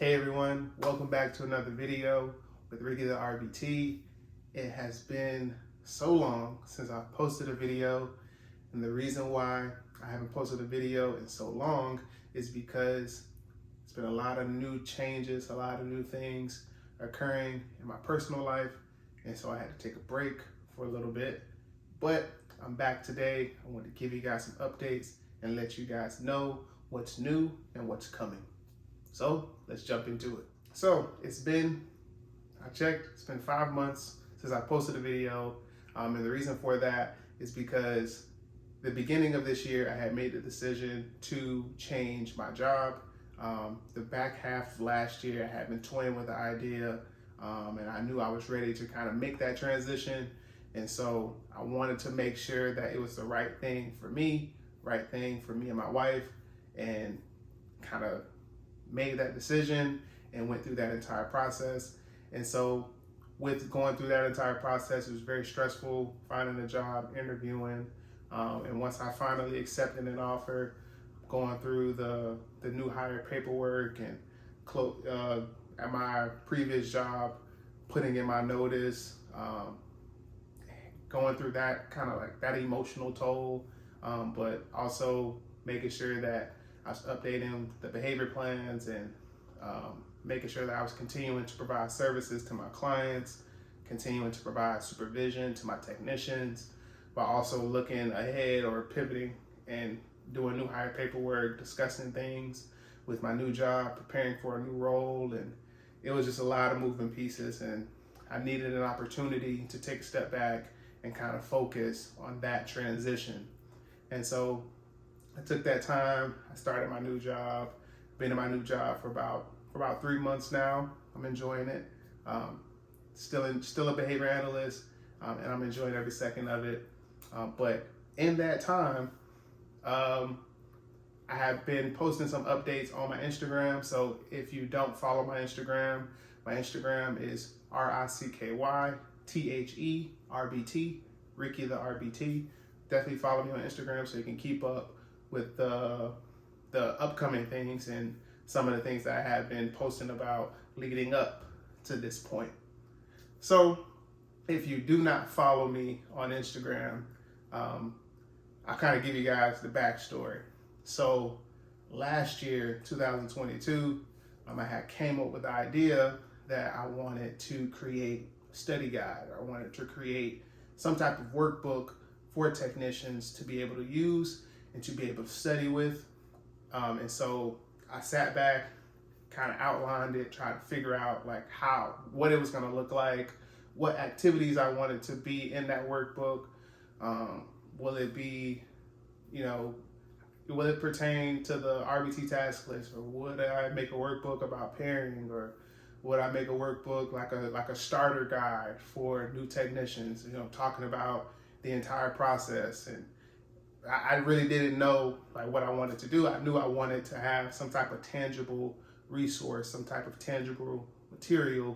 Hey everyone, welcome back to another video with Ricky the RBT. It has been so long since I've posted a video, and the reason why I haven't posted a video in so long is because it's been a lot of new changes, a lot of new things occurring in my personal life, and so I had to take a break for a little bit. But I'm back today. I want to give you guys some updates and let you guys know what's new and what's coming. So let's jump into it. So it's been 5 months since I posted a video. And the reason for that is because the beginning of this year, I had made the decision to change my job. The back half of last year, I had been toying with the idea, and I knew I was ready to kind of make that transition. And so I wanted to make sure that it was the right thing for me and my wife, and kind of made that decision and went through that entire process. And so with going through that entire process, it was very stressful, finding a job, interviewing, and once I finally accepted an offer, going through the new hire paperwork and at my previous job, putting in my notice, going through that kind of like that emotional toll, but also making sure that I was updating the behavior plans and making sure that I was continuing to provide services to my clients, continuing to provide supervision to my technicians, but also looking ahead or pivoting and doing new hire paperwork, discussing things with my new job, preparing for a new role. And it was just a lot of moving pieces, and I needed an opportunity to take a step back and kind of focus on that transition. And so I took that time. I started my new job. Been in my new job for about 3 months now. I'm enjoying it. Still a behavior analyst, and I'm enjoying every second of it. But in that time, I have been posting some updates on my Instagram. So if you don't follow my Instagram is RICKYTHERBT, Ricky the RBT. Definitely follow me on Instagram so you can keep up with the upcoming things and some of the things that I have been posting about leading up to this point. So if you do not follow me on Instagram, I'll kind of give you guys the backstory. So last year, 2022, I had came up with the idea that I wanted to create a study guide. I wanted to create some type of workbook for technicians to be able to use and to be able to study with. And so I sat back, kind of outlined it, tried to figure out like what it was going to look like, what activities I wanted to be in that workbook. Will it be, will it pertain to the RBT task list, or would I make a workbook about pairing, or would I make a workbook like a starter guide for new technicians, talking about the entire process. And I really didn't know like what I wanted to do. I knew I wanted to have some type of tangible resource, some type of tangible material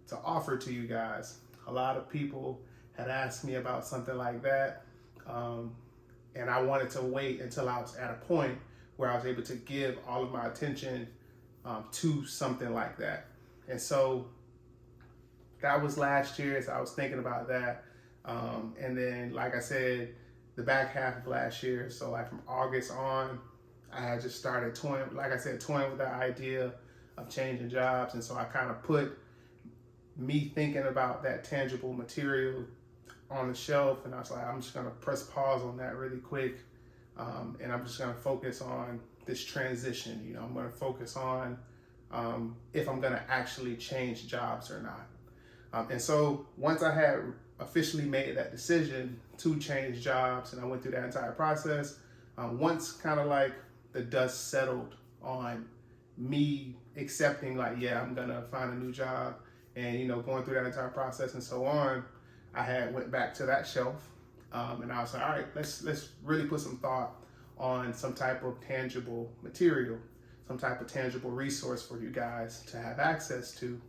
to offer to you guys. A lot of people had asked me about something like that, and I wanted to wait until I was at a point where I was able to give all of my attention to something like that. And so that was last year, so I was thinking about that. And then, like I said, the back half of last year, so like from August on, I had just started toying with the idea of changing jobs. And so I kind of put me thinking about that tangible material on the shelf, and I was like, I'm just gonna press pause on that really quick, and I'm just gonna focus on this transition. I'm gonna focus on if I'm gonna actually change jobs or not. And so once I had officially made that decision to change jobs, and I went through that entire process, once kind of like the dust settled on me accepting like, yeah, I'm gonna find a new job, and going through that entire process and so on, I had went back to that shelf, and I was like, all right, let's really put some thought on some type of tangible material, some type of tangible resource for you guys to have access to.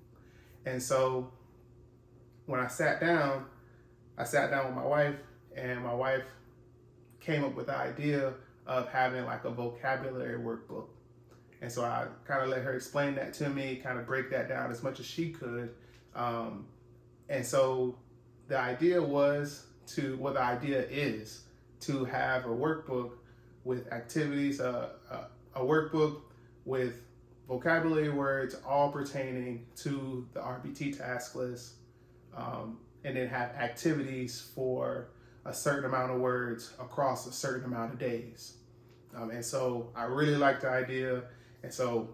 And so when I sat down with my wife, and my wife came up with the idea of having like a vocabulary workbook. And so I kind of let her explain that to me, kind of break that down as much as she could. And so the idea is to have a workbook with activities, a workbook with vocabulary words all pertaining to the RBT task list, and then have activities for a certain amount of words across a certain amount of days. And so I really liked the idea, and so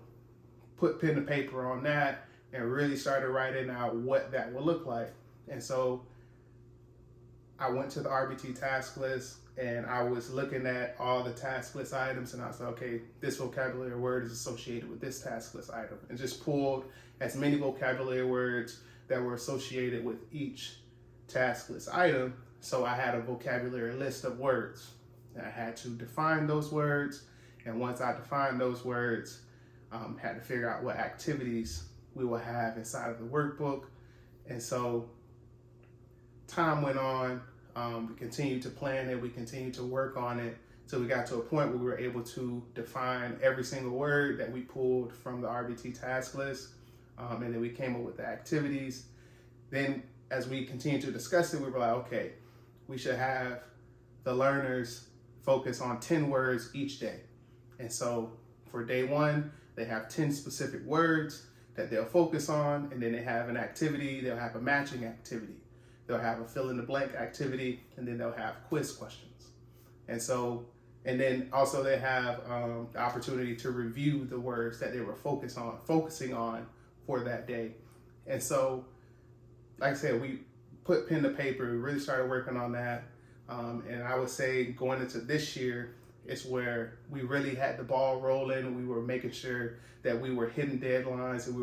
put pen to paper on that and really started writing out what that would look like. And so I went to the RBT task list and I was looking at all the task list items, and I was like, okay, this vocabulary word is associated with this task list item, and just pulled as many vocabulary words that were associated with each task list item. So I had a vocabulary list of words. I had to define those words, and once I defined those words, had to figure out what activities we will have inside of the workbook. And so time went on. We continued to plan it. We continued to work on it. So we got to a point where we were able to define every single word that we pulled from the RBT task list. And then we came up with the activities. Then as we continued to discuss it, we were like, okay, we should have the learners focus on 10 words each day. And so for day one, they have 10 specific words that they'll focus on, and then they have an activity, they'll have a matching activity. They'll have a fill in the blank activity, and then they'll have quiz questions. And so, and then also they have the opportunity to review the words that they were focusing on for that day. And so, like I said, we put pen to paper, we really started working on that. And I would say going into this year is where we really had the ball rolling. We were making sure that we were hitting deadlines, and we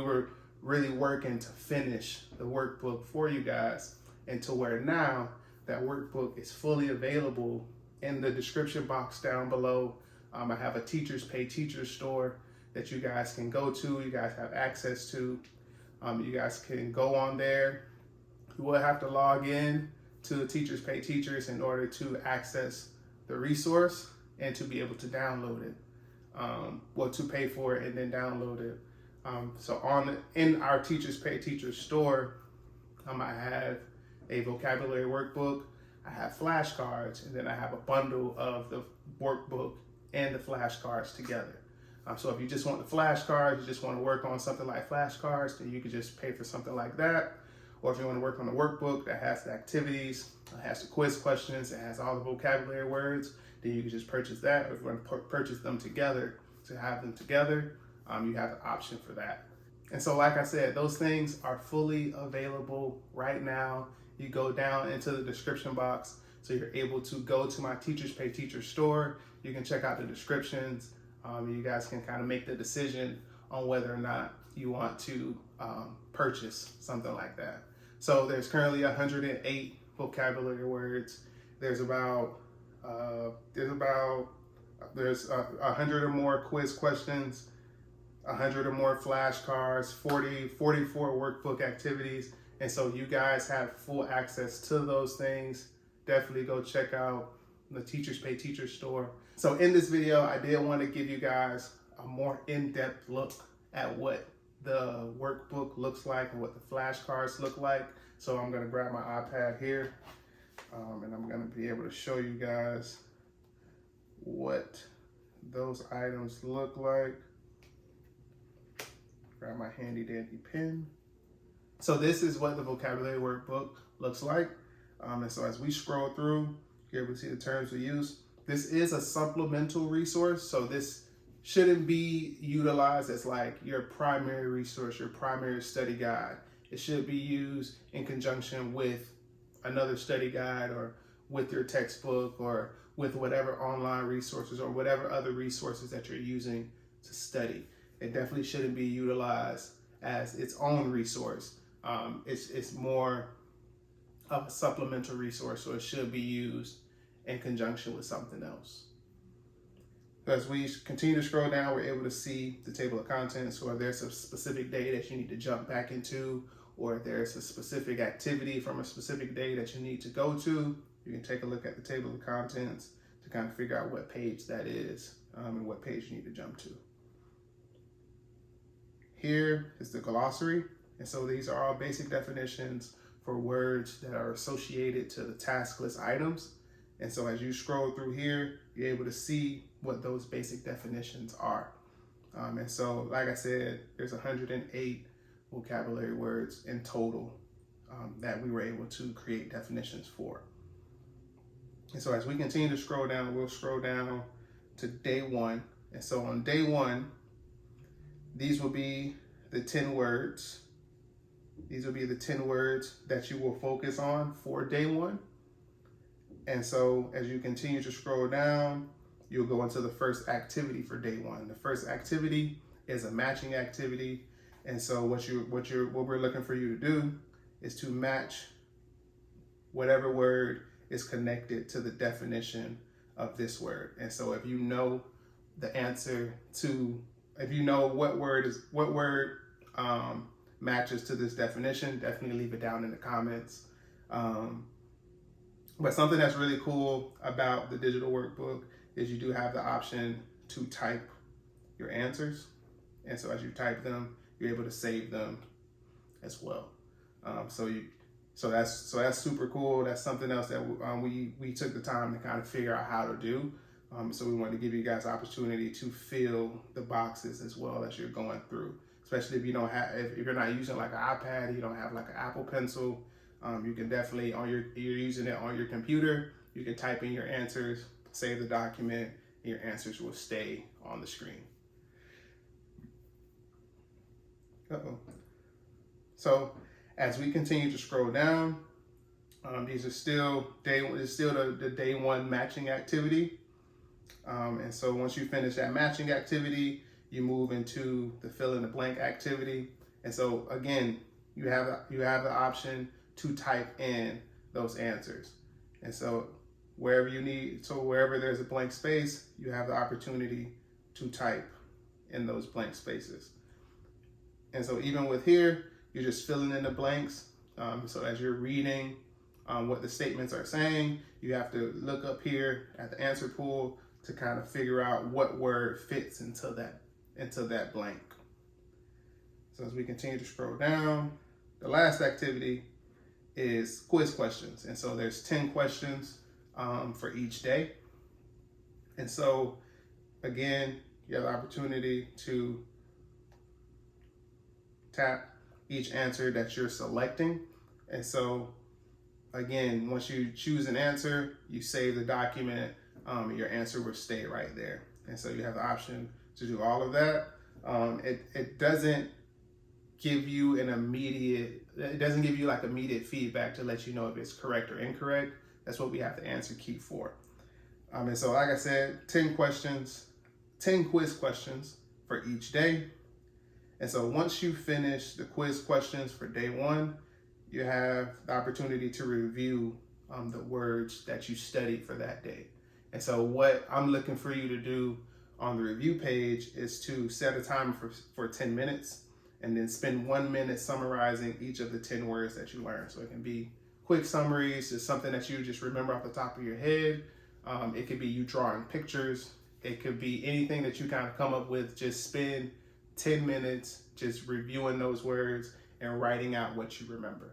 were really working to finish the workbook for you guys, and to where now that workbook is fully available in the description box down below. I have a Teachers Pay Teachers store that you guys can go to, you guys have access to. You guys can go on there. You will have to log in to Teachers Pay Teachers in order to access the resource and to be able to download it. To pay for it and then download it. So in our Teachers Pay Teachers store, I have a vocabulary workbook, I have flashcards, and then I have a bundle of the workbook and the flashcards together. So if you just want the flashcards, you just want to work on something like flashcards, then you could just pay for something like that. Or if you want to work on the workbook that has the activities, has the quiz questions, it has all the vocabulary words, then you can just purchase that. Or if you want to purchase them together, to have them together, you have the option for that. And so, like I said, those things are fully available right now. You go down into the description box, so you're able to go to my Teachers Pay Teachers store. You can check out the descriptions. You guys can kind of make the decision on whether or not you want to purchase something like that. So there's currently 108 vocabulary words. There's 100 or more quiz questions, 100 or more flashcards, 44 workbook activities. And so you guys have full access to those things. Definitely go check out the Teachers Pay Teachers store. So in this video, I did want to give you guys a more in-depth look at what the workbook looks like and what the flashcards look like. So I'm going to grab my iPad here, and I'm going to be able to show you guys what those items look like. Grab my handy dandy pen. So this is what the vocabulary workbook looks like. And so as we scroll through, you're able to see the terms of use. This is a supplemental resource, so this shouldn't be utilized as like your primary resource, your primary study guide. It should be used in conjunction with another study guide, or with your textbook, or with whatever online resources or whatever other resources that you're using to study. It definitely shouldn't be utilized as its own resource. It's more of a supplemental resource, so it should be used in conjunction with something else. As we continue to scroll down, we're able to see the table of contents, or if there's a specific day that you need to jump back into, or if there's a specific activity from a specific day that you need to go to, you can take a look at the table of contents to kind of figure out what page that is, and what page you need to jump to. here is the glossary. And so these are all basic definitions for words that are associated to the task list items. And so as you scroll through here, you're able to see what those basic definitions are. And so, like I said, there's 108 vocabulary words in total that we were able to create definitions for. And so as we continue to scroll down, we'll scroll down to day 1. And so on day 1, these will be the 10 words. These will be the 10 words that you will focus on for day 1. And so as you continue to scroll down, you'll go into the first activity for day 1. The first activity is a matching activity. And so what we're looking for you to do is to match whatever word is connected to the definition of this word. And so if you know the answer to, if you know what word matches to this definition, definitely leave it down in the comments. But something that's really cool about the digital workbook is you do have the option to type your answers. And so as you type them, you're able to save them as well. So that's super cool. That's something else that we took the time to kind of figure out how to do. So we wanted to give you guys opportunity to fill the boxes as well as you're going through. Especially if you don't have, if you're not using like an iPad, you don't have like an Apple Pencil, you can definitely you're using it on your computer. You can type in your answers, save the document, and your answers will stay on the screen. So as we continue to scroll down, these are still the day 1 matching activity. And so once you finish that matching activity, you move into the fill in the blank activity. And so again, you have the option to type in those answers. And so wherever there's a blank space, you have the opportunity to type in those blank spaces. And so even with here, you're just filling in the blanks. So as you're reading what the statements are saying, you have to look up here at the answer pool to kind of figure out what word fits into that blank. So as we continue to scroll down, the last activity is quiz questions. And so there's 10 questions for each day. And so again, you have the opportunity to tap each answer that you're selecting. And so again, once you choose an answer, you save the document, your answer will stay right there. And so you have the option to do all of that. It doesn't give you like immediate feedback to let you know if it's correct or incorrect. That's what we have the answer key for. And so like I said, 10 quiz questions for each day. And so once you finish the quiz questions for day 1, you have the opportunity to review the words that you studied for that day. And so what I'm looking for you to do on the review page is to set a timer for 10 minutes and then spend 1 minute summarizing each of the 10 words that you learned. So it can be quick summaries, just something that you just remember off the top of your head. It could be you drawing pictures. It could be anything that you kind of come up with. Just spend 10 minutes just reviewing those words and writing out what you remember.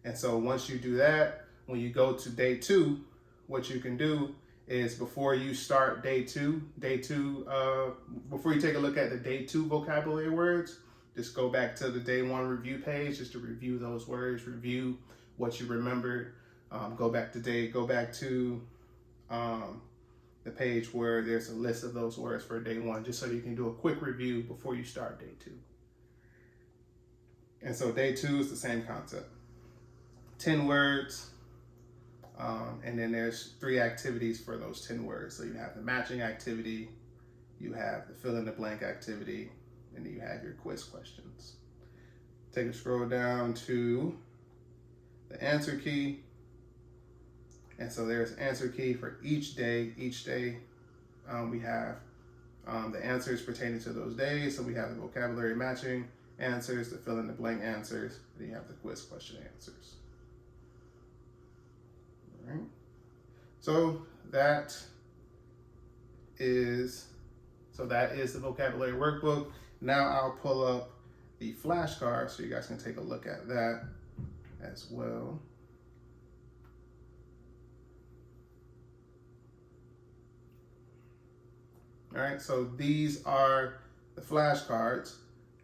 And so once you do that, when you go to day 2, what you can do is before you start day 2, before you take a look at the day 2 vocabulary words, just go back to the day 1 review page just to review those words, review what you remembered. Go back to the page where there's a list of those words for day 1, just so you can do a quick review before you start day 2. And so day 2 is the same concept. 10 words, and then there's 3 activities for those 10 words. So you have the matching activity, you have the fill in the blank activity, and then you have your quiz questions. Take a scroll down to the answer key. And so there's answer key for each day. Each day we have the answers pertaining to those days. So we have the vocabulary matching answers, the fill in the blank answers, and then you have the quiz question answers. All right. So that is the vocabulary workbook. Now I'll pull up the flashcards so you guys can take a look at that as well. All right, so these are the flashcards.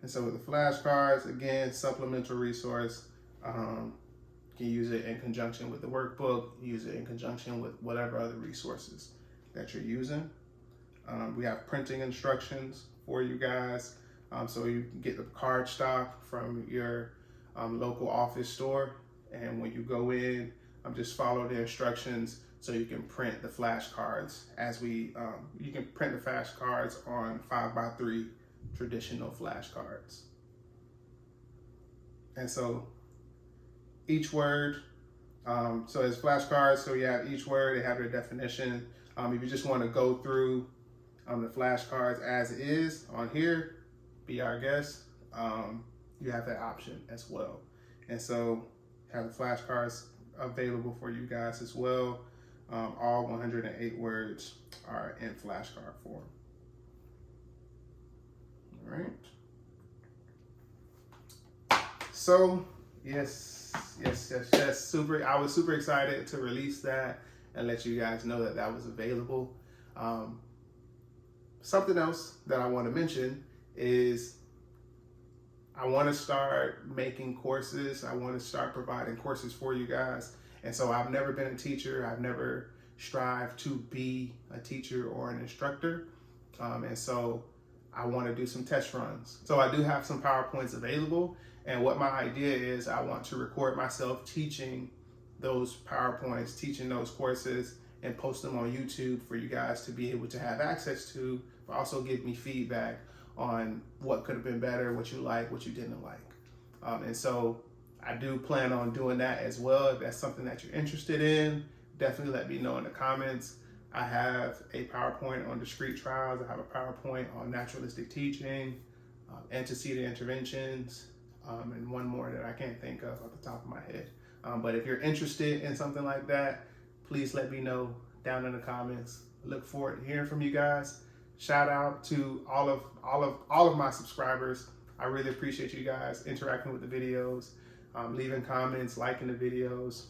And so with the flashcards, again, supplemental resource. You can use it in conjunction with the workbook, use it in conjunction with whatever other resources that you're using. We have printing instructions for you guys. So you can get the card stock from your local office store. And when you go in, just follow the instructions so you can print the flashcards you can print the flashcards on 5x3 traditional flashcards. And so each word, so as flashcards, so you have each word, they have their definition. If you just want to go through the flashcards as is on here, be our guest, you have that option as well. And so have the flashcards available for you guys as well. All 108 words are in flashcard form. All right. So yes, I was super excited to release that and let you guys know that that was available. Something else that I want to mention is I want to start making courses. I want to start providing courses for you guys. And so I've never been a teacher. I've never strived to be a teacher or an instructor. And so I want to do some test runs. So I do have some PowerPoints available. And what my idea is, I want to record myself teaching those PowerPoints, teaching those courses, and post them on YouTube for you guys to be able to have access to, but also give me feedback on what could have been better, what you like, what you didn't like. And so I do plan on doing that as well. If that's something that you're interested in, definitely let me know in the comments. I have a PowerPoint on discrete trials. I have a PowerPoint on naturalistic teaching, antecedent interventions, and one more that I can't think of off the top of my head. But if you're interested in something like that, please let me know down in the comments. Look forward to hearing from you guys. Shout out to all of my subscribers. I really appreciate you guys interacting with the videos, leaving comments, liking the videos,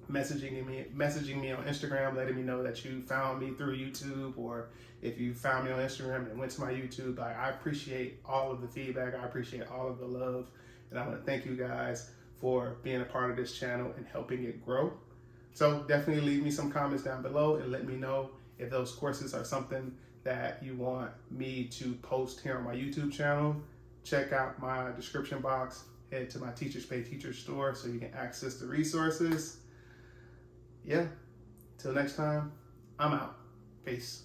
messaging me on Instagram, letting me know that you found me through YouTube, or if you found me on Instagram and went to my YouTube. I appreciate all of the feedback. I appreciate all of the love. And I want to thank you guys for being a part of this channel and helping it grow. So definitely leave me some comments down below and let me know if those courses are something that you want me to post here on my YouTube channel. Check out my description box. Head to my Teachers Pay Teachers store so you can access the resources. Yeah, till next time, I'm out. Peace.